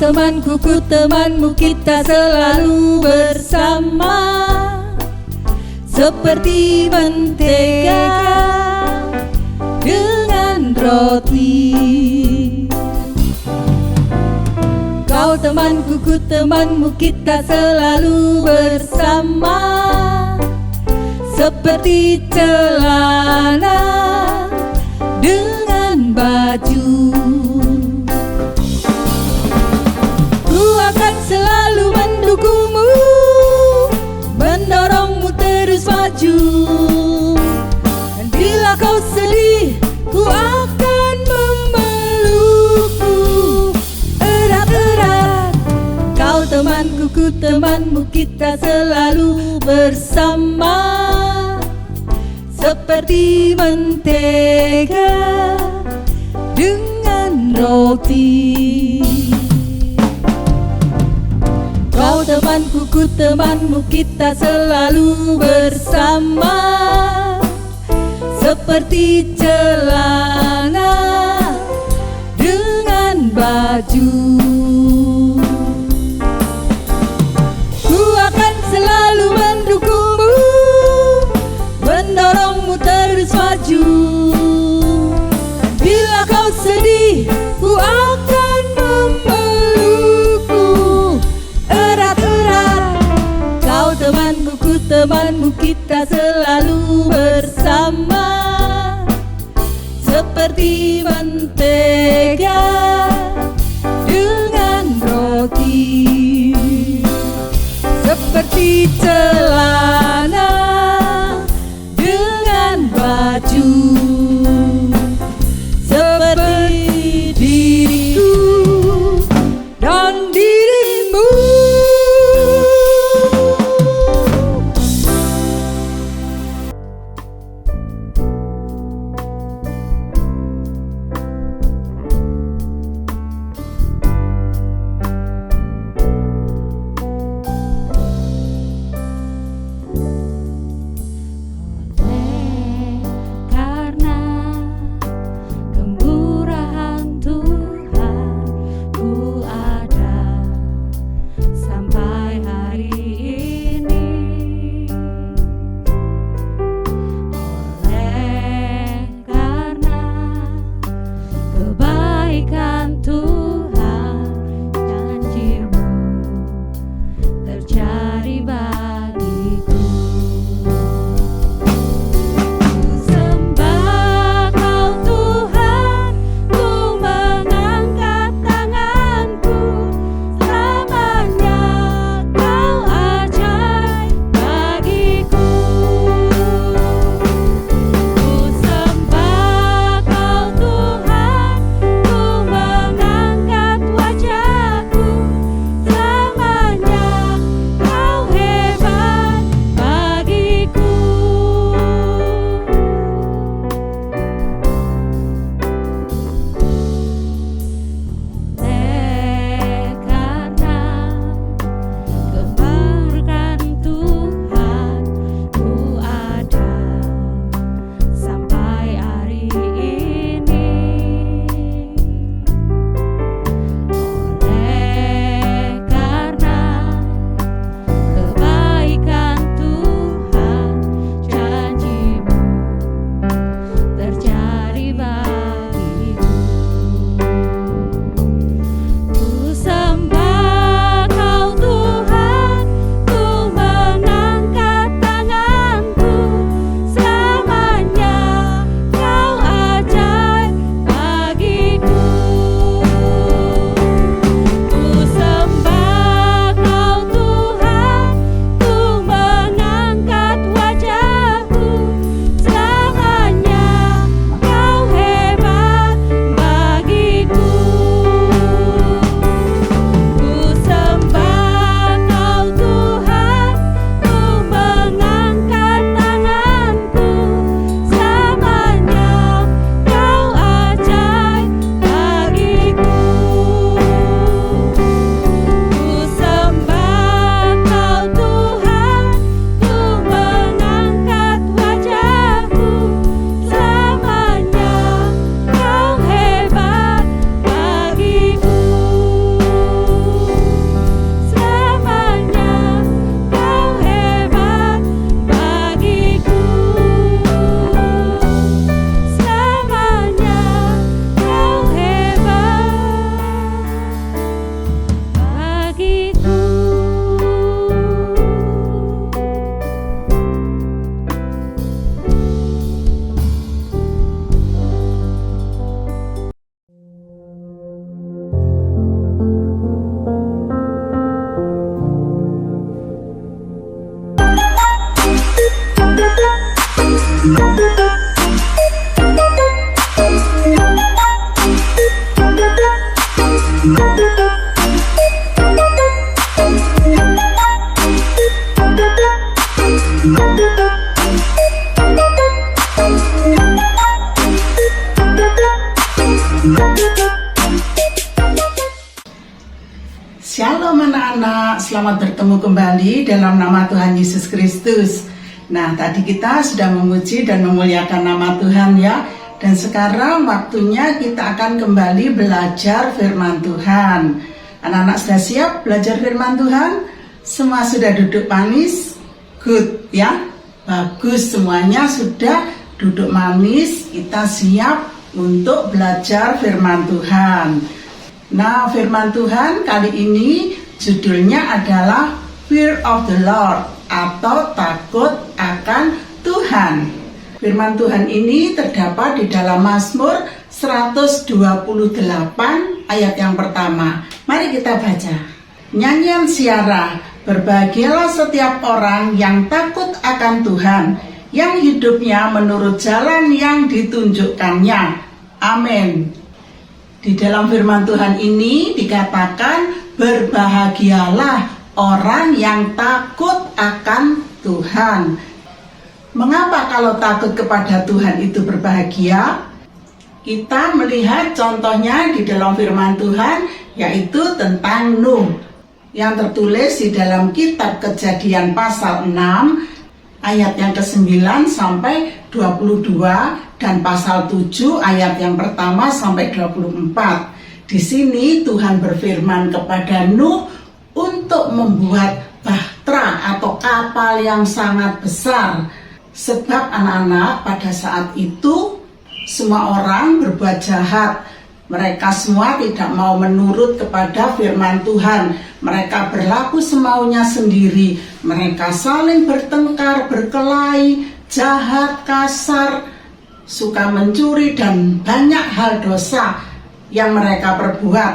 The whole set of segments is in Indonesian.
temanku, ku temanmu, kita selalu bersama, seperti mentega dengan roti. Kau temanku, ku temanmu, kita selalu bersama, seperti celana dengan baju. Ku akan selalu mendukungmu, mendorongmu terus maju. Dan bila kau sedih, ku akan memelukmu erat-erat. Kau temanku, ku temanmu, kita selalu bersama, seperti mentega dengan roti. Kau temanku, ku temanmu, kita selalu bersama, seperti celana dengan baju. Ku akan selalu mendukungmu, mendorongmu terus maju. Bila kau sedih, ku akan memelukmu erat-erat. Kau temanku, ku temanmu, kita selalu bersama, seperti mentega dengan roti, seperti celana dengan baju, seperti diriku dan dirimu. Shalom anak-anak, selamat bertemu kembali dalam nama Tuhan Yesus Kristus. Nah, tadi kita sudah memuji dan memuliakan nama Tuhan ya. Dan sekarang waktunya kita akan kembali belajar firman Tuhan. Anak-anak sudah siap belajar firman Tuhan? Semua sudah duduk manis? Good ya, bagus, semuanya sudah duduk manis. Kita siap untuk belajar firman Tuhan. Nah, firman Tuhan kali ini judulnya adalah Fear of the Lord atau takut akan Tuhan. Firman Tuhan ini terdapat di dalam Mazmur 128 ayat yang pertama. Mari kita baca. Nyanyian Siara, berbahagialah setiap orang yang takut akan Tuhan, yang hidupnya menurut jalan yang ditunjukkannya. Amin. Di dalam firman Tuhan ini dikatakan berbahagialah orang yang takut akan Tuhan. Mengapa kalau takut kepada Tuhan itu berbahagia? Kita melihat contohnya di dalam firman Tuhan, yaitu tentang Nuh yang tertulis di dalam kitab Kejadian pasal 6 ayat yang ke-9 sampai 22 dan pasal 7 ayat yang pertama sampai 24. Di sini Tuhan berfirman kepada Nuh untuk membuat bahtera atau kapal yang sangat besar. Sebab anak-anak pada saat itu semua orang berbuat jahat. Mereka semua tidak mau menurut kepada firman Tuhan. Mereka berlaku semaunya sendiri. Mereka saling bertengkar, berkelahi, jahat, kasar, suka mencuri, dan banyak hal dosa yang mereka perbuat.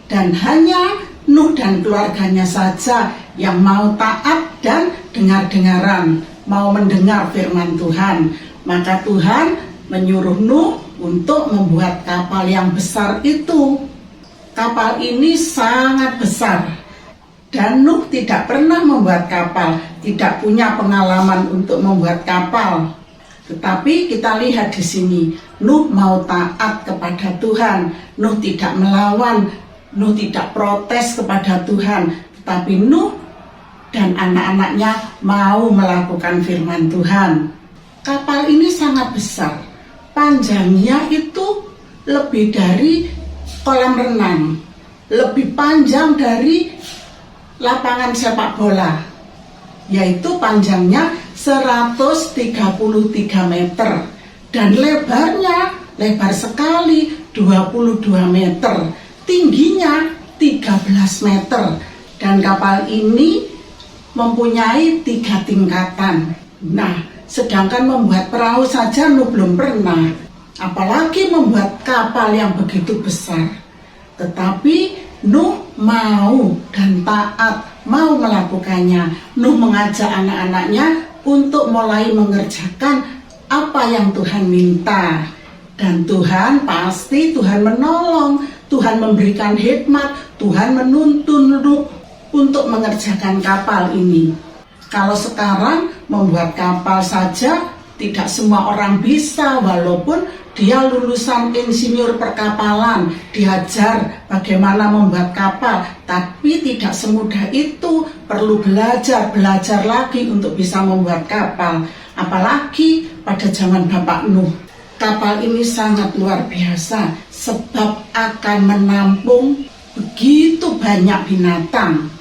Dan hanya Nuh dan keluarganya saja yang mau taat dan dengar-dengaran, mau mendengar firman Tuhan. Maka Tuhan menyuruh Nuh untuk membuat kapal yang besar itu. Kapal ini sangat besar dan Nuh tidak pernah membuat kapal, tidak punya pengalaman untuk membuat kapal. Tetapi kita lihat di sini, Nuh mau taat kepada Tuhan. Nuh tidak melawan, Nuh tidak protes kepada Tuhan, tetapi Nuh dan anak-anaknya mau melakukan firman Tuhan. Kapal ini sangat besar. Panjangnya itu lebih dari kolam renang, lebih panjang dari lapangan sepak bola, yaitu panjangnya 133 meter dan lebarnya lebar sekali 22 meter, tingginya 13 meter, dan kapal ini mempunyai 3 tingkatan. Nah, sedangkan membuat perahu saja Nuh belum pernah, apalagi membuat kapal yang begitu besar. Tetapi Nuh mau dan taat, mau melakukannya. Nuh mengajak anak-anaknya untuk mulai mengerjakan apa yang Tuhan minta. Dan Tuhan pasti Tuhan menolong, Tuhan memberikan hikmat, Tuhan menuntun Nuh untuk mengerjakan kapal ini. Kalau sekarang membuat kapal saja tidak semua orang bisa, walaupun dia lulusan insinyur perkapalan, diajar bagaimana membuat kapal, tapi tidak semudah itu, perlu belajar lagi untuk bisa membuat kapal. Apalagi pada zaman Bapak Nuh. Kapal ini sangat luar biasa sebab akan menampung begitu banyak binatang.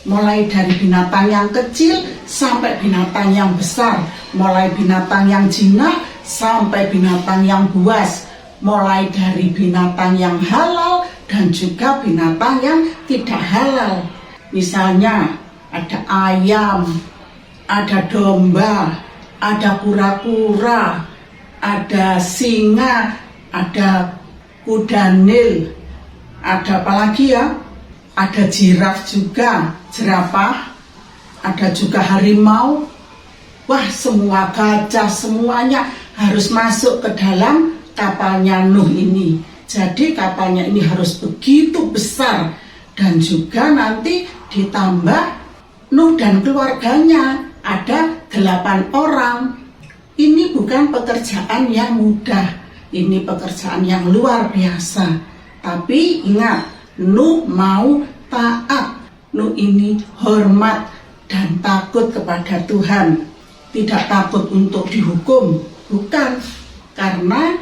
Mulai dari binatang yang kecil sampai binatang yang besar, mulai binatang yang jinak sampai binatang yang buas, mulai dari binatang yang halal dan juga binatang yang tidak halal. Misalnya ada ayam, ada domba, ada kura-kura, ada singa, ada kuda nil, ada apa lagi ya? Ada jiraf juga, jerapah, ada juga harimau. Wah, semua gajah, semuanya harus masuk ke dalam kapalnya Nuh ini. Jadi kapalnya ini harus begitu besar. Dan juga nanti ditambah Nuh dan keluarganya ada 8 orang. Ini bukan pekerjaan yang mudah, ini pekerjaan yang luar biasa. Tapi ingat, Nuh mau taat. Nuh ini hormat dan takut kepada Tuhan. Tidak takut untuk dihukum, bukan. Karena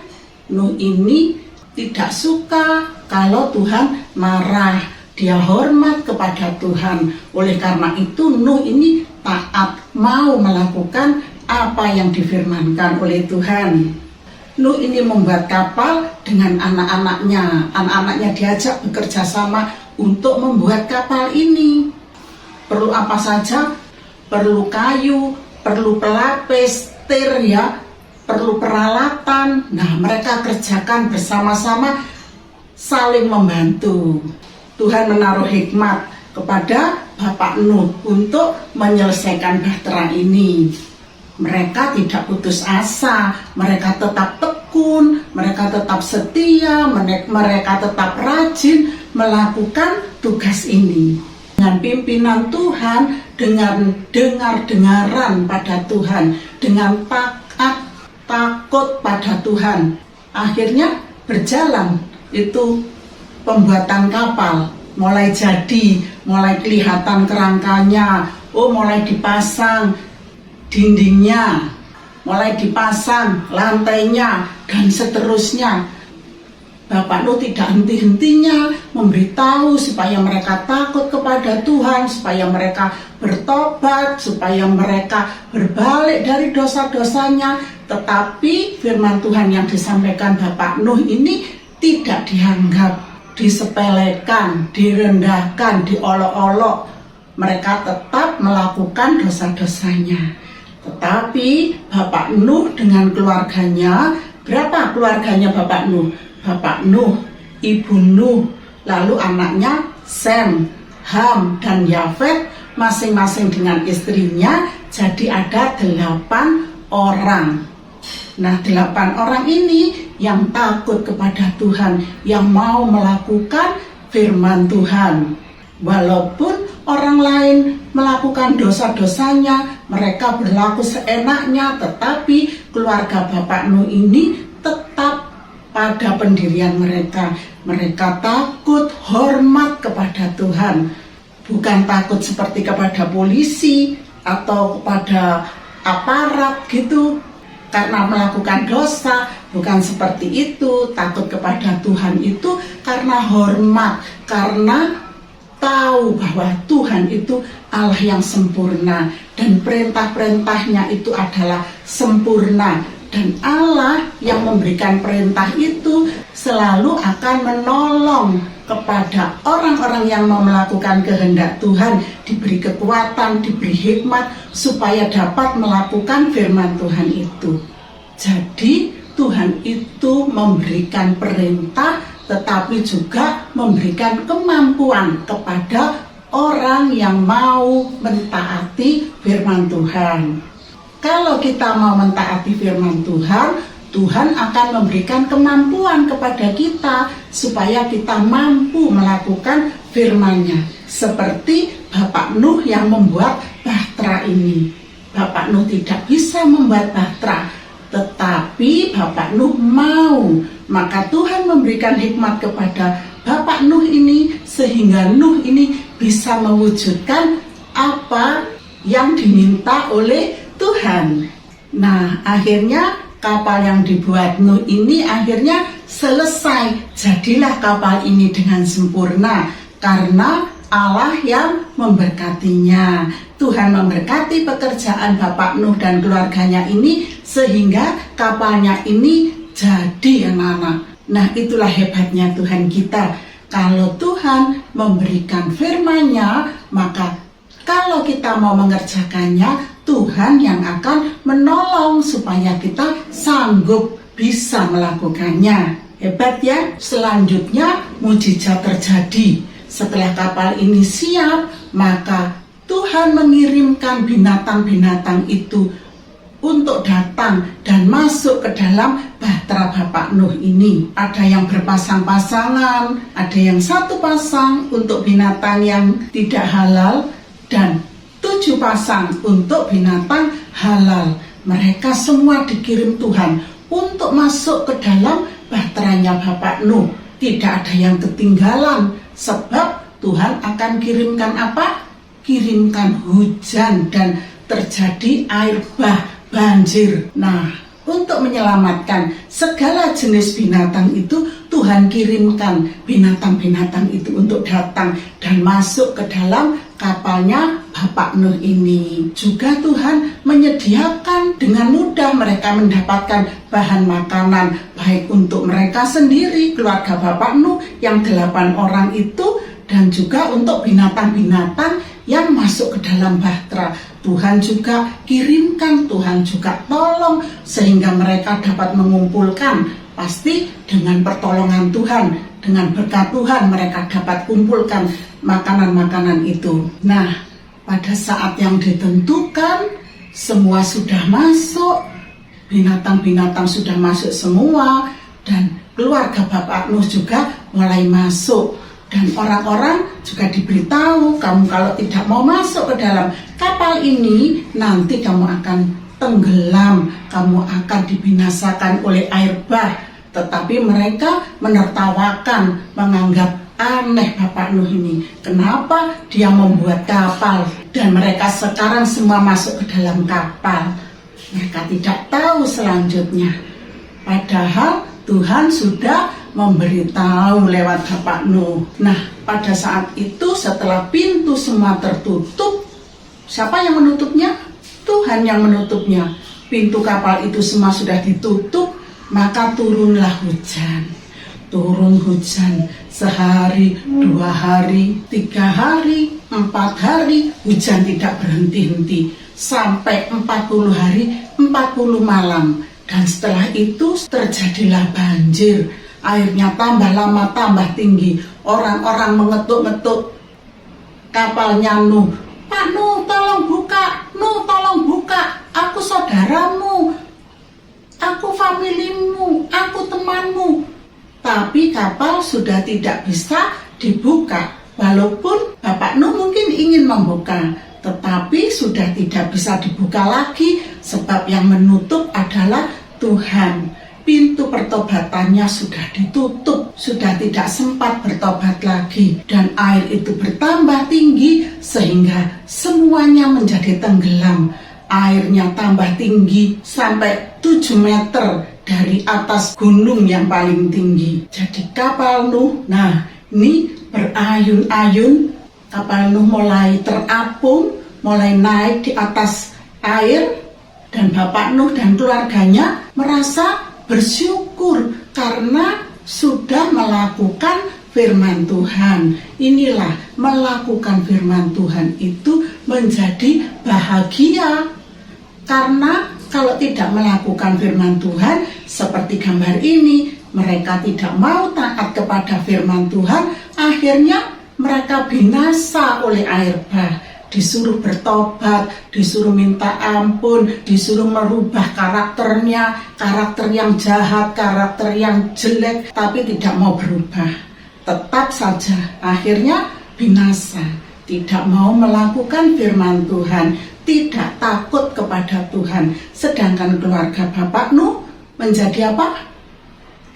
Nuh ini tidak suka kalau Tuhan marah. Dia hormat kepada Tuhan. Oleh karena itu Nuh ini taat, mau melakukan apa yang difirmankan oleh Tuhan. Nuh ini membuat kapal dengan anak-anaknya. Anak-anaknya diajak bekerja sama untuk membuat kapal ini. Perlu apa saja? Perlu kayu, perlu pelapis, setir ya, perlu peralatan. Nah, mereka kerjakan bersama-sama, saling membantu. Tuhan menaruh hikmat kepada Bapak Nuh untuk menyelesaikan bahtera ini. Mereka tidak putus asa, mereka tetap tekun, mereka tetap setia, mereka tetap rajin melakukan tugas ini. Dengan pimpinan Tuhan, dengan dengar-dengaran pada Tuhan, dengan taat, takut pada Tuhan. Akhirnya berjalan itu pembuatan kapal, mulai jadi, mulai kelihatan kerangkanya, mulai dipasang dindingnya, mulai dipasang lantainya, dan seterusnya. Bapak Nuh tidak henti-hentinya memberitahu supaya mereka takut kepada Tuhan, supaya mereka bertobat, supaya mereka berbalik dari dosa-dosanya. Tetapi firman Tuhan yang disampaikan Bapak Nuh ini tidak dianggap, disepelekan, direndahkan, diolok-olok. Mereka tetap melakukan dosa-dosanya. Tetapi Bapak Nuh dengan keluarganya, berapa keluarganya Bapak Nuh? Bapak Nuh, Ibu Nuh, lalu anaknya Sem, Ham, dan Yafet, masing-masing dengan istrinya, jadi ada 8 orang. Nah, 8 orang ini yang takut kepada Tuhan, yang mau melakukan firman Tuhan. Walaupun orang lain melakukan dosa-dosanya, mereka berlaku seenaknya, tetapi keluarga Bapak Nuh ini tetap pada pendirian mereka. Mereka takut, hormat kepada Tuhan. Bukan takut seperti kepada polisi atau kepada aparat gitu, karena melakukan dosa. Bukan seperti itu. Takut kepada Tuhan itu karena hormat, karena tahu bahwa Tuhan itu Allah yang sempurna, dan perintah-perintahnya itu adalah sempurna. Dan Allah yang memberikan perintah itu selalu akan menolong kepada orang-orang yang mau melakukan kehendak Tuhan, diberi kekuatan, diberi hikmat, supaya dapat melakukan firman Tuhan itu. Jadi Tuhan itu memberikan perintah, tetapi juga memberikan kemampuan kepada orang yang mau mentaati firman Tuhan. Kalau kita mau mentaati firman Tuhan, Tuhan akan memberikan kemampuan kepada kita supaya kita mampu melakukan firman-Nya. Seperti Bapak Nuh yang membuat bahtera ini. Bapak Nuh tidak bisa membuat bahtera, tetapi Bapak Nuh mau. Maka Tuhan memberikan hikmat kepada Bapak Nuh ini, sehingga Nuh ini bisa mewujudkan apa yang diminta oleh Tuhan. Nah, akhirnya kapal yang dibuat Nuh ini akhirnya selesai. Jadilah kapal ini dengan sempurna karena Allah yang memberkatinya. Tuhan memberkati pekerjaan Bapak Nuh dan keluarganya ini sehingga kapalnya ini jadi, anak-anak. Nah, itulah hebatnya Tuhan kita. Kalau Tuhan memberikan firman-Nya, maka kalau kita mau mengerjakannya, Tuhan yang akan menolong supaya kita sanggup bisa melakukannya. Hebat ya. Selanjutnya mujizat terjadi. Setelah kapal ini siap, maka Tuhan mengirimkan binatang-binatang itu untuk datang dan masuk ke dalam bahtera Bapak Nuh ini. Ada yang berpasang-pasangan, ada yang satu pasang untuk binatang yang tidak halal, dan 7 pasang untuk binatang halal. Mereka semua dikirim Tuhan untuk masuk ke dalam bahteranya Bapak Nuh. Tidak ada yang ketinggalan, sebab Tuhan akan kirimkan apa? Kirimkan hujan dan terjadi air bah, banjir. Nah, untuk menyelamatkan segala jenis binatang itu, Tuhan kirimkan binatang-binatang itu untuk datang dan masuk ke dalam kapalnya Bapak Nuh ini. Juga Tuhan menyediakan dengan mudah mereka mendapatkan bahan makanan, baik untuk mereka sendiri, keluarga Bapak Nuh yang 8 orang itu, dan juga untuk binatang-binatang yang masuk ke dalam bahtera. Tuhan juga kirimkan, Tuhan juga tolong sehingga mereka dapat mengumpulkan. Pasti dengan pertolongan Tuhan, dengan berkat Tuhan mereka dapat kumpulkan makanan-makanan itu. Nah, pada saat yang ditentukan, semua sudah masuk, binatang-binatang sudah masuk semua, dan keluarga Bapak Nuh juga mulai masuk. Dan orang-orang juga diberitahu, kamu kalau tidak mau masuk ke dalam kapal ini, nanti kamu akan tenggelam, kamu akan dibinasakan oleh air bah. Tetapi mereka menertawakan, menganggap aneh Bapak Nuh ini. Kenapa dia membuat kapal? Dan mereka sekarang semua masuk ke dalam kapal. Mereka tidak tahu selanjutnya. Padahal Tuhan sudah memberitahu lewat Bapak Nuh. Nah, pada saat itu setelah pintu semua tertutup, siapa yang menutupnya? Tuhan yang menutupnya. Pintu kapal itu semua sudah ditutup, maka turunlah hujan. Turun hujan sehari, 2 hari, 3 hari, 4 hari, hujan tidak berhenti-henti. Sampai 40 hari, 40 malam. Dan setelah itu terjadilah banjir. Airnya tambah lama tambah tinggi. Orang-orang mengetuk-ngetuk kapalnya Nuh. Pak Nuh, tolong buka. Nuh, tolong buka. Aku saudaramu. Aku familimu. Aku temanmu. Tapi kapal sudah tidak bisa dibuka. Walaupun Bapak Nuh mungkin ingin membuka, tetapi sudah tidak bisa dibuka lagi, sebab yang menutup adalah Tuhan. Pintu pertobatannya sudah ditutup, sudah tidak sempat bertobat lagi, dan air itu bertambah tinggi sehingga semuanya menjadi tenggelam. Airnya tambah tinggi sampai 7 meter dari atas gunung yang paling tinggi. Jadi kapal Nuh, nah ini berayun-ayun, kapal Nuh mulai terapung, mulai naik di atas air, dan Bapak Nuh dan keluarganya merasa bersyukur karena sudah melakukan firman Tuhan. Inilah, melakukan firman Tuhan itu menjadi bahagia. Karena kalau tidak melakukan firman Tuhan, seperti gambar ini, mereka tidak mau taat kepada firman Tuhan, akhirnya mereka binasa oleh air bah. Disuruh bertobat, disuruh minta ampun, disuruh merubah karakternya, karakter yang jahat, karakter yang jelek, tapi tidak mau berubah. Tetap saja akhirnya binasa, tidak mau melakukan firman Tuhan, tidak takut kepada Tuhan. Sedangkan keluarga Bapak Nuh menjadi apa?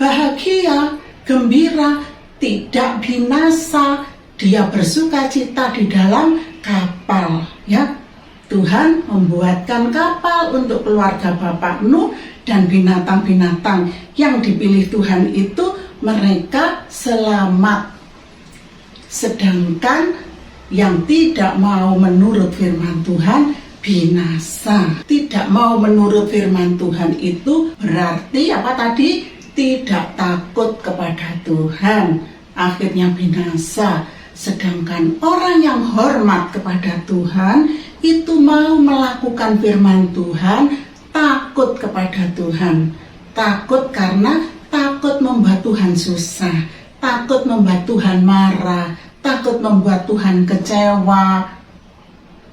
Bahagia, gembira, tidak binasa. Dia bersuka cita di dalam kapal, ya. Tuhan membuatkan kapal untuk keluarga Bapak Nuh dan binatang-binatang yang dipilih Tuhan itu, mereka selamat. Sedangkan yang tidak mau menurut firman Tuhan binasa. Tidak mau menurut firman Tuhan itu berarti apa tadi? Tidak takut kepada Tuhan. Akhirnya binasa. Sedangkan orang yang hormat kepada Tuhan itu mau melakukan firman Tuhan, takut kepada Tuhan. Takut karena takut membuat Tuhan susah, takut membuat Tuhan marah, takut membuat Tuhan kecewa.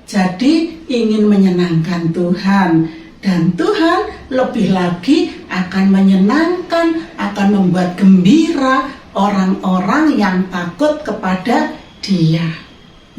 Jadi ingin menyenangkan Tuhan, dan Tuhan lebih lagi akan menyenangkan, akan membuat gembira orang-orang yang takut kepada Dia.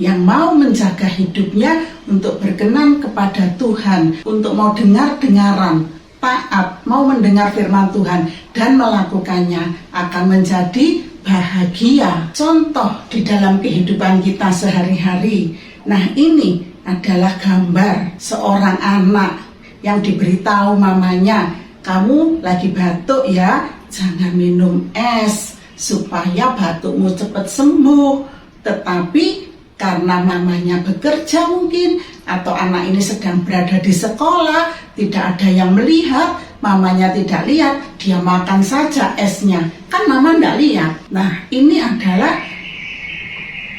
yang mau menjaga hidupnya untuk berkenan kepada Tuhan, untuk mau dengar-dengaran, taat, mau mendengar firman Tuhan dan melakukannya, akan menjadi bahagia. Contoh di dalam kehidupan kita sehari-hari. Nah, ini adalah gambar seorang anak yang diberitahu mamanya, kamu lagi batuk ya, jangan minum es supaya batukmu cepat sembuh. Tetapi karena mamanya bekerja mungkin, atau anak ini sedang berada di sekolah, tidak ada yang melihat, mamanya tidak lihat, dia makan saja esnya. Kan mama tidak lihat. Nah, ini adalah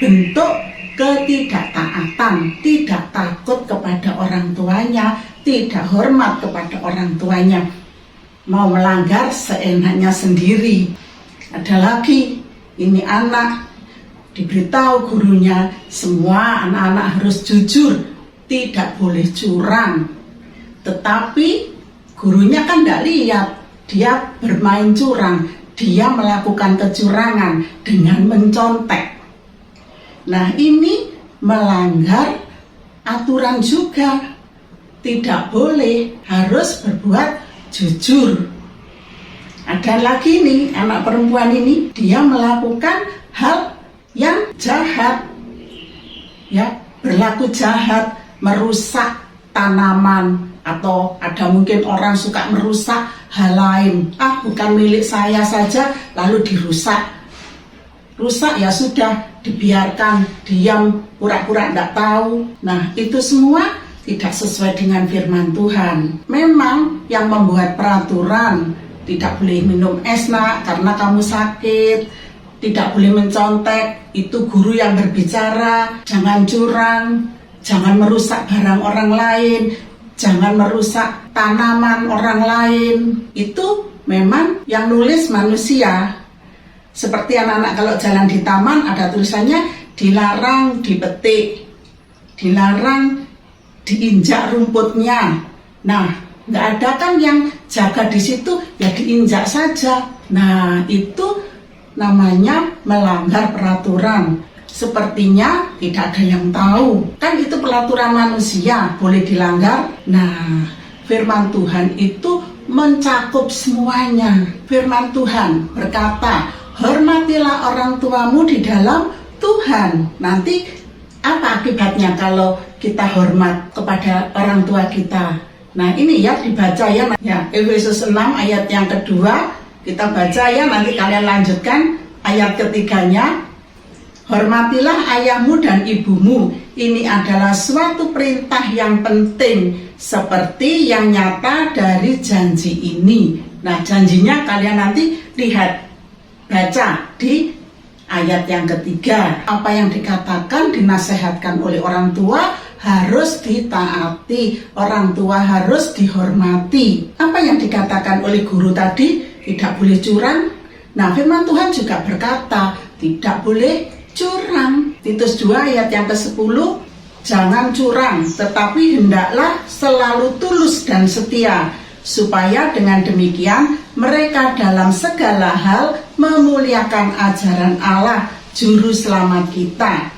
bentuk ketidaktaatan, tidak takut kepada orang tuanya, tidak hormat kepada orang tuanya, mau melanggar seenaknya sendiri. Ada lagi, ini anak diberitahu gurunya, semua anak-anak harus jujur, tidak boleh curang. Tetapi gurunya kan tidak lihat, dia bermain curang, dia melakukan kecurangan dengan mencontek. Nah, ini melanggar aturan juga, tidak boleh, harus berbuat jujur. Ada lagi nih, anak perempuan ini, dia melakukan hal yang jahat, ya, berlaku jahat, merusak tanaman, atau ada mungkin orang suka merusak hal lain. Bukan milik saya saja, lalu dirusak. Rusak ya sudah, dibiarkan, diam, pura-pura tidak tahu. Nah, itu semua tidak sesuai dengan firman Tuhan. Memang yang membuat peraturan, tidak boleh minum es nak karena kamu sakit, tidak boleh mencontek, itu guru yang berbicara. Jangan curang, jangan merusak barang orang lain, jangan merusak tanaman orang lain. Itu memang yang nulis manusia. Seperti anak-anak kalau jalan di taman ada tulisannya dilarang dipetik, dilarang diinjak rumputnya. Nah, nggak ada kan yang jaga di situ, ya diinjak saja. Nah, itu namanya melanggar peraturan. Sepertinya tidak ada yang tahu. Kan itu peraturan manusia, boleh dilanggar. Nah, firman Tuhan itu mencakup semuanya. Firman Tuhan berkata, hormatilah orang tuamu di dalam Tuhan. Nanti apa akibatnya kalau kita hormat kepada orang tua kita? Nah, ini ya dibaca ya, Efesus 6 ayat yang kedua, kita baca ya, nanti kalian lanjutkan ayat ketiganya. Hormatilah ayahmu dan ibumu, ini adalah suatu perintah yang penting, seperti yang nyata dari janji ini. Nah, janjinya kalian nanti lihat, baca di ayat yang ketiga. Apa yang dikatakan, dinasehatkan oleh orang tua harus ditaati, orang tua harus dihormati. Apa yang dikatakan oleh guru tadi, tidak boleh curang. Nah, firman Tuhan juga berkata, tidak boleh curang. Titus 2 ayat yang ke-10, jangan curang, tetapi hendaklah selalu tulus dan setia, supaya dengan demikian mereka dalam segala hal memuliakan ajaran Allah, Juru Selamat kita.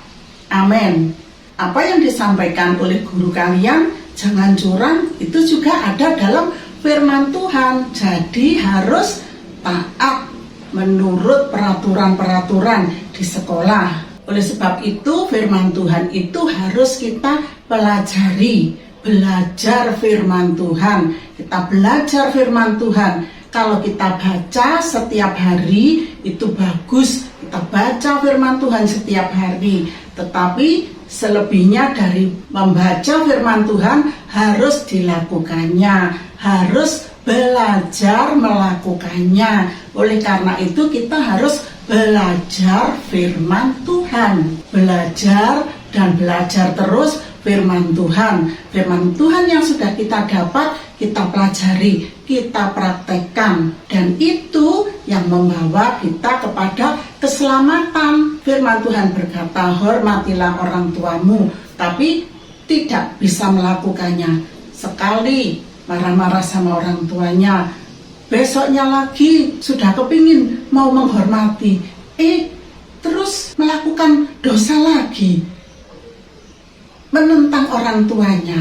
Amin. Apa yang disampaikan oleh guru kalian, jangan curang, itu juga ada dalam firman Tuhan. Jadi harus taat menurut peraturan-peraturan di sekolah. Oleh sebab itu firman Tuhan itu harus kita pelajari. Belajar firman Tuhan. Kita belajar firman Tuhan. Kalau kita baca setiap hari itu bagus. Kita baca firman Tuhan setiap hari. Tetapi selebihnya dari membaca firman Tuhan harus dilakukannya, harus belajar melakukannya. Oleh karena itu kita harus belajar firman Tuhan, belajar dan belajar terus firman Tuhan. Firman Tuhan yang sudah kita dapat, kita pelajari, kita praktekkan, dan itu yang membawa kita kepada keselamatan. Firman Tuhan berkata, hormatilah orang tuamu, tapi tidak bisa melakukannya. Sekali marah-marah sama orang tuanya, besoknya lagi sudah kepingin mau menghormati, terus melakukan dosa lagi. menentang orang tuanya,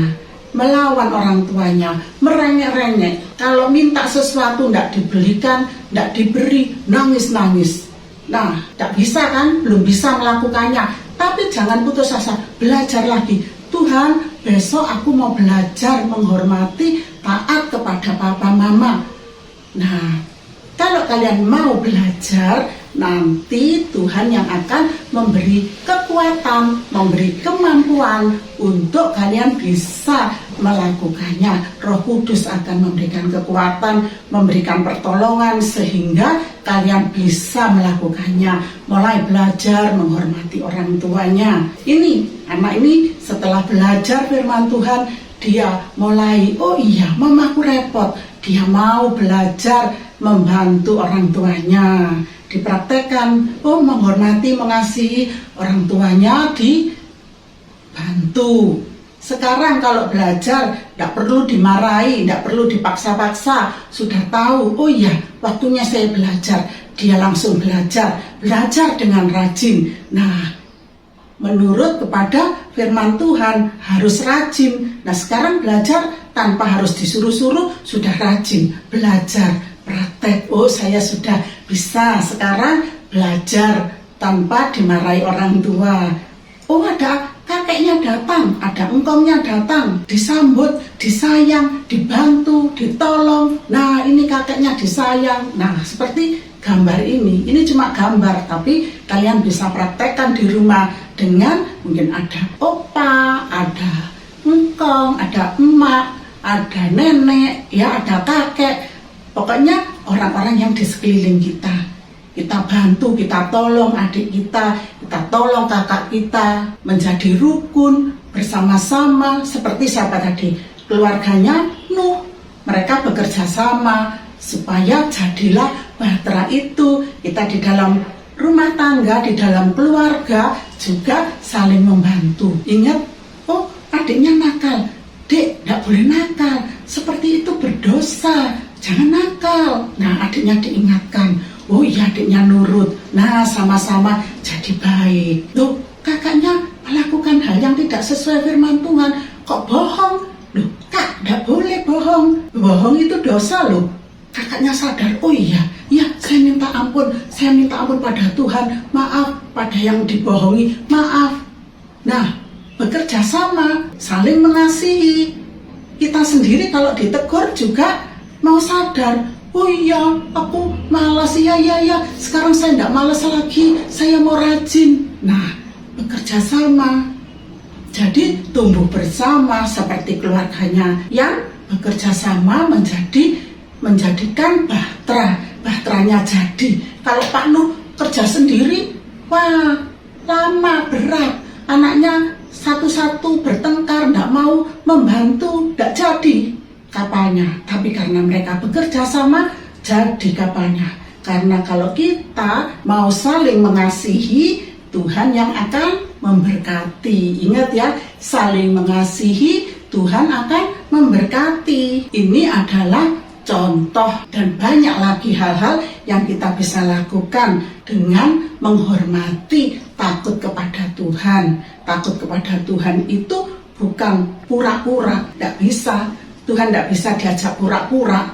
melawan orang tuanya, merengek-rengek. Kalau minta sesuatu tidak dibelikan, tidak diberi, nangis-nangis. Nah, tidak bisa kan? Belum bisa melakukannya. Tapi jangan putus asa, belajar lagi. Tuhan, besok aku mau belajar menghormati, taat kepada papa mama. Nah, kalau kalian mau belajar, nanti Tuhan yang akan memberi kekuatan, memberi kemampuan untuk kalian bisa melakukannya. Roh Kudus akan memberikan kekuatan, memberikan pertolongan sehingga kalian bisa melakukannya. Mulai belajar menghormati orang tuanya. Ini, anak ini setelah belajar firman Tuhan, dia mulai, oh iya, mamaku repot. Dia mau belajar membantu orang tuanya. Dipraktekkan, oh menghormati, mengasihi orang tuanya, dibantu. Sekarang kalau belajar, tidak perlu dimarahi, tidak perlu dipaksa-paksa. Sudah tahu, oh iya, waktunya saya belajar. Dia langsung belajar dengan rajin. Nah, menurut kepada firman Tuhan harus rajin. Nah, sekarang belajar tanpa harus disuruh-suruh, sudah rajin. Belajar, praktek, oh saya sudah bisa sekarang belajar tanpa dimarahi orang tua. Oh ada kakeknya datang, ada engkongnya datang, disambut, disayang, dibantu, ditolong. Nah ini kakeknya disayang. Nah seperti gambar ini cuma gambar, tapi kalian bisa praktekkan di rumah dengan mungkin ada opa, ada engkong, ada emak, ada nenek, ya ada kakek. Pokoknya orang-orang yang di sekeliling kita. Kita bantu, kita tolong adik kita tolong kakak kita, menjadi rukun bersama-sama. Seperti siapa tadi? Keluarganya Nuh. Mereka bekerja sama supaya jadilah bahtera itu. Kita di dalam rumah tangga, di dalam keluarga juga saling membantu. Ingat, oh adiknya nakal, dek tidak boleh nakal, seperti itu berdosa, jangan nakal. Nah adiknya diingatkan, oh iya adiknya nurut, nah sama-sama jadi baik. Loh kakaknya melakukan hal yang tidak sesuai firman Tuhan, kok bohong? Loh kak, tidak boleh bohong, bohong itu dosa loh. Kakaknya sadar, oh iya, saya minta ampun pada Tuhan, maaf pada yang dibohongi, maaf. Nah, bekerja sama, saling mengasihi. Kita sendiri kalau ditegur juga mau sadar, oh iya, aku malas, iya, sekarang saya tidak malas lagi, saya mau rajin. Nah, bekerja sama. Jadi tumbuh bersama seperti keluarganya yang bekerja sama menjadikan bahteranya jadi. Kalau Pak Nuh kerja sendiri, wah lama, berat. Anaknya satu-satu bertengkar, tidak mau membantu, tidak jadi kapalnya. Tapi karena mereka bekerja sama, jadi kapalnya. Karena kalau kita mau saling mengasihi, Tuhan yang akan memberkati. Ingat ya, saling mengasihi, Tuhan akan memberkati. Ini adalah contoh dan banyak lagi hal-hal yang kita bisa lakukan dengan menghormati, takut kepada Tuhan. Takut kepada Tuhan itu bukan pura-pura, tidak bisa. Tuhan tidak bisa diajak pura-pura.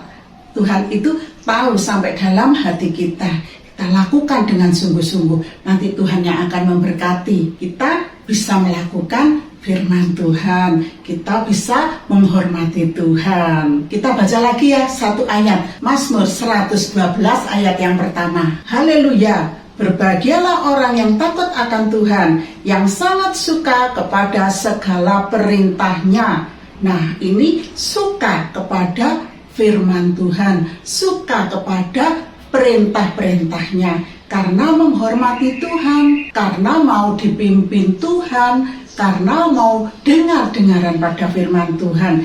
Tuhan itu tahu sampai dalam hati kita. Kita lakukan dengan sungguh-sungguh. Nanti Tuhan yang akan memberkati. Kita bisa melakukan firman Tuhan, kita bisa menghormati Tuhan. Kita baca lagi ya satu ayat, Mazmur 112 ayat yang pertama. Haleluya, berbahagialah orang yang takut akan Tuhan, yang sangat suka kepada segala perintahnya. Nah ini suka kepada firman Tuhan, suka kepada perintah-perintahnya, karena menghormati Tuhan, karena mau dipimpin Tuhan, karena mau dengar-dengaran pada firman Tuhan.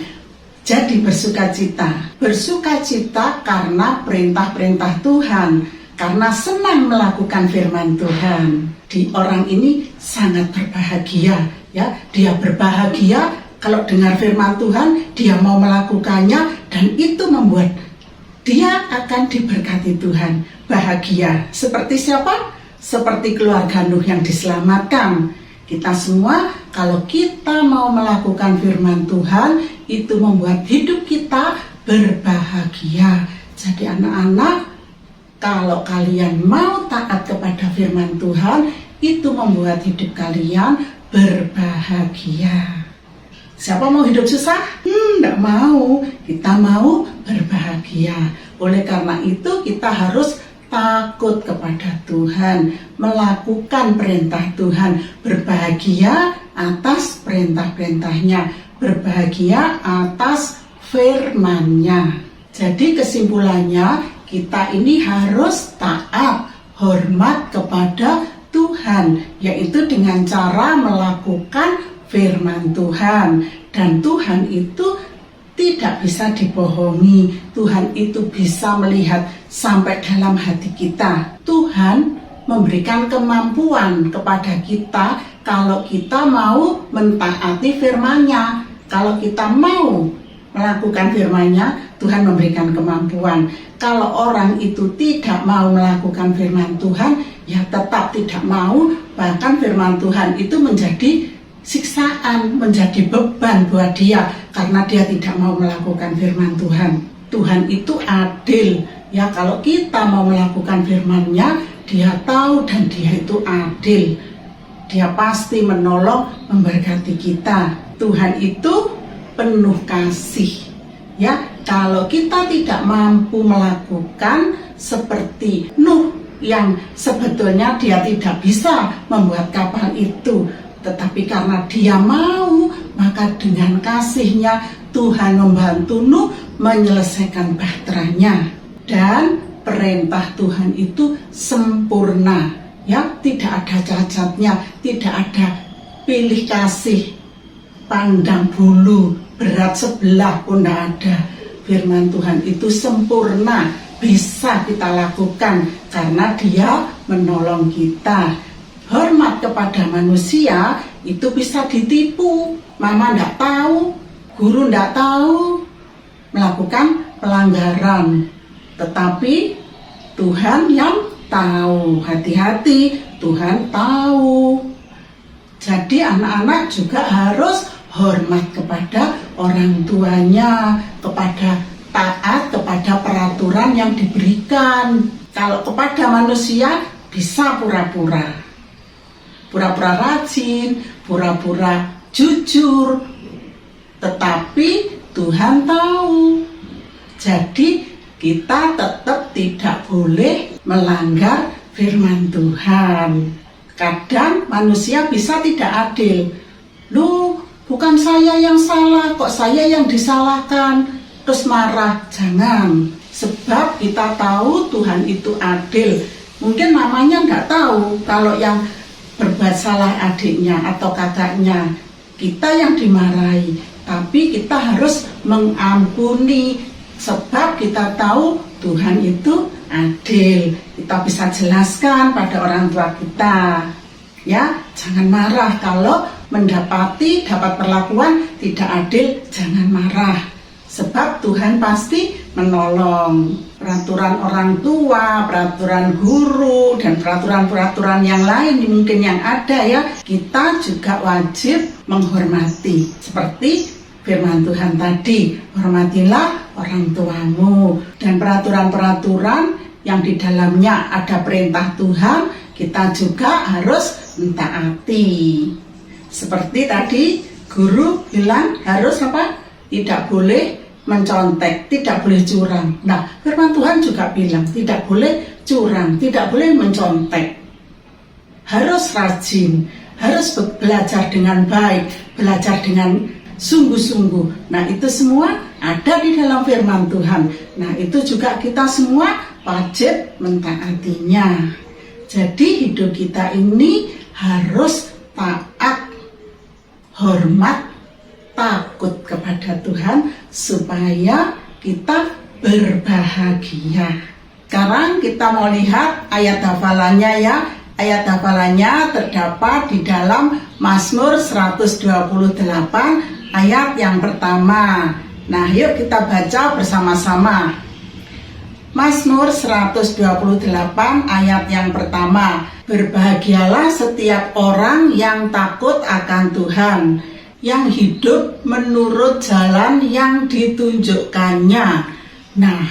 Jadi bersukacita karena perintah-perintah Tuhan, karena senang melakukan firman Tuhan. Di orang ini sangat berbahagia, ya. Dia berbahagia kalau dengar firman Tuhan, dia mau melakukannya, dan itu membuat dia akan diberkati Tuhan. Bahagia. Seperti siapa? Seperti keluarga Nuh yang diselamatkan. Kita semua kalau kita mau melakukan firman Tuhan, itu membuat hidup kita berbahagia. Jadi anak-anak, kalau kalian mau taat kepada firman Tuhan, itu membuat hidup kalian berbahagia. Siapa mau hidup susah? Tidak mau. Kita mau berbahagia. Oleh karena itu kita harus takut kepada Tuhan, melakukan perintah Tuhan, berbahagia atas perintah-perintahnya, berbahagia atas firman-Nya. Jadi kesimpulannya, kita ini harus taat, hormat kepada Tuhan, yaitu dengan cara melakukan firman Tuhan. Dan Tuhan itu tidak bisa dibohongi. Tuhan itu bisa melihat sampai dalam hati kita. Tuhan memberikan kemampuan kepada kita kalau kita mau mentaati firman-Nya. Kalau kita mau melakukan firman-Nya, Tuhan memberikan kemampuan. Kalau orang itu tidak mau melakukan firman Tuhan, ya tetap tidak mau. Bahkan firman Tuhan itu menjadi siksaan, menjadi beban buat dia karena dia tidak mau melakukan firman Tuhan. Tuhan itu adil. Ya, kalau kita mau melakukan firman-Nya, dia tahu dan dia itu adil. Dia pasti menolong, memberkati kita. Tuhan itu penuh kasih. Ya, kalau kita tidak mampu melakukan seperti Nuh yang sebetulnya dia tidak bisa membuat kapal itu, tetapi karena dia mau, maka dengan kasih-Nya Tuhan membantu Nuh menyelesaikan bahteranya. Dan perintah Tuhan itu sempurna, ya, tidak ada cacatnya, tidak ada pilih kasih, pandang bulu, berat sebelah pun tidak ada. Firman Tuhan itu sempurna, bisa kita lakukan karena Dia menolong kita. Hormat kepada manusia itu bisa ditipu. Mama tidak tahu, guru tidak tahu, melakukan pelanggaran. Tetapi Tuhan yang tahu. Hati-hati, Tuhan tahu. Jadi anak-anak juga harus hormat kepada orang tuanya, kepada taat kepada peraturan yang diberikan. Kalau kepada manusia bisa pura-pura rajin, pura-pura jujur, tetapi Tuhan tahu. Jadi kita tetap tidak boleh melanggar firman Tuhan. Kadang manusia bisa tidak adil. Loh, bukan saya yang salah, kok saya yang disalahkan? Terus marah. Jangan. Sebab kita tahu Tuhan itu adil. Mungkin mamanya nggak tahu kalau yang berbuat salah adiknya atau kakaknya, kita yang dimarahi. Tapi kita harus mengampuni, sebab kita tahu Tuhan itu adil. Kita bisa jelaskan pada orang tua kita, ya, jangan marah kalau dapat perlakuan tidak adil. Jangan marah, sebab Tuhan pasti menolong. Peraturan orang tua, peraturan guru, dan peraturan-peraturan yang lain mungkin yang ada, ya, kita juga wajib menghormati. Seperti firman Tuhan tadi, hormatilah orang tuamu. Dan peraturan-peraturan yang di dalamnya ada perintah Tuhan, kita juga harus mentaati. Seperti tadi guru bilang harus apa? Tidak boleh mencontek, tidak boleh curang. Nah, firman Tuhan juga bilang tidak boleh curang, tidak boleh mencontek. Harus rajin, harus belajar dengan baik, belajar dengan sungguh-sungguh. Nah, itu semua ada di dalam firman Tuhan. Nah, itu juga kita semua wajib mentaatinya. Jadi hidup kita ini harus taat, hormat, takut kepada Tuhan supaya kita berbahagia. Sekarang kita mau lihat ayat hafalannya, ya. Ayat hafalannya terdapat di dalam Mazmur 128 ayat yang pertama. Nah, yuk kita baca bersama-sama. Mazmur 128 ayat yang pertama. Berbahagialah setiap orang yang takut akan Tuhan, yang hidup menurut jalan yang ditunjukkannya. Nah,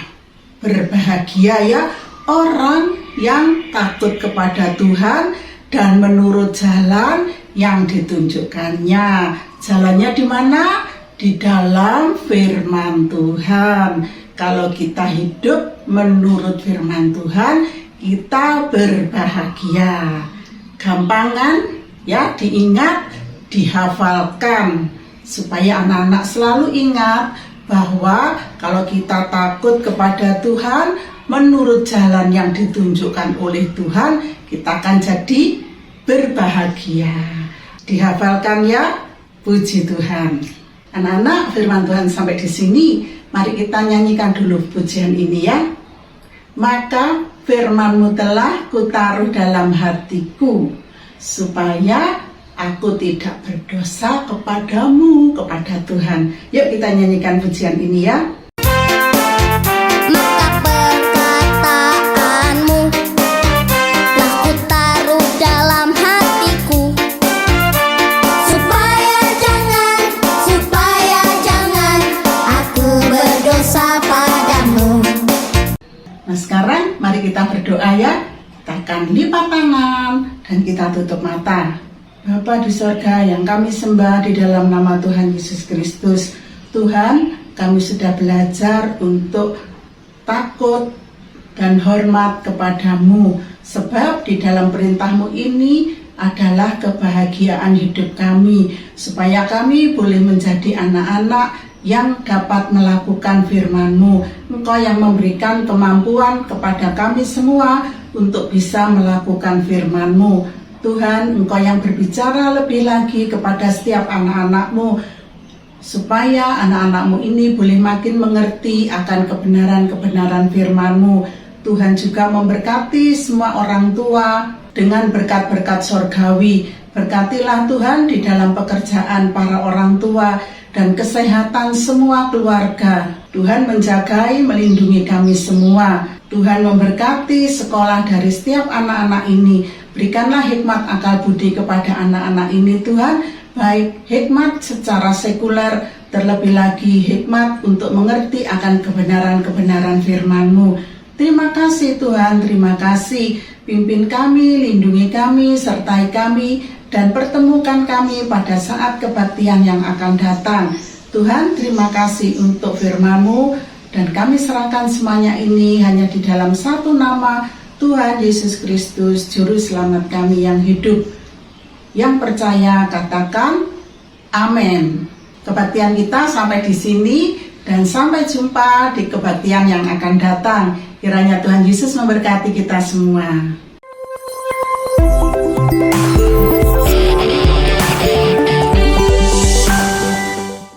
berbahagia ya orang yang takut kepada Tuhan dan menurut jalan yang ditunjukkannya. Jalannya di mana? Di dalam firman Tuhan. Kalau kita hidup menurut firman Tuhan, kita berbahagia. Gampangan ya, diingat, dihafalkan, supaya anak-anak selalu ingat bahwa kalau kita takut kepada Tuhan, menurut jalan yang ditunjukkan oleh Tuhan, kita akan jadi berbahagia. Dihafalkan ya, puji Tuhan. Anak-anak, firman Tuhan sampai di sini. Mari kita nyanyikan dulu pujian ini ya. Maka firman-Mu telah kutaruh dalam hatiku, supaya aku tidak berdosa kepadamu, kepada Tuhan. Yuk kita nyanyikan pujian ini ya. Nah sekarang mari kita berdoa ya. Kita akan lipat tangan dan kita tutup mata. Bapa di sorga yang kami sembah di dalam nama Tuhan Yesus Kristus. Tuhan, kami sudah belajar untuk takut dan hormat kepadamu. Sebab di dalam perintah-Mu ini adalah kebahagiaan hidup kami. Supaya kami boleh menjadi anak-anak yang dapat melakukan firman-Mu. Engkau yang memberikan kemampuan kepada kami semua untuk bisa melakukan firman-Mu. Tuhan, Engkau yang berbicara lebih lagi kepada setiap anak-anak-Mu, supaya anak-anak-Mu ini boleh makin mengerti akan kebenaran-kebenaran firman-Mu. Tuhan juga memberkati semua orang tua dengan berkat-berkat sorgawi. Berkatilah Tuhan di dalam pekerjaan para orang tua dan kesehatan semua keluarga. Tuhan menjagai, melindungi kami semua. Tuhan memberkati sekolah dari setiap anak-anak ini. Berikanlah hikmat akal budi kepada anak-anak ini Tuhan. Baik hikmat secara sekuler, terlebih lagi hikmat untuk mengerti akan kebenaran-kebenaran firman-Mu. Terima kasih Tuhan, terima kasih. Pimpin kami, lindungi kami, sertai kami, dan pertemukan kami pada saat kebaktian yang akan datang. Tuhan, terima kasih untuk firman-Mu, dan kami serahkan semuanya ini hanya di dalam satu nama, Tuhan Yesus Kristus, Juru Selamat kami yang hidup. Yang percaya katakan amin. Kebaktian kita sampai di sini, dan sampai jumpa di kebaktian yang akan datang. Kiranya Tuhan Yesus memberkati kita semua.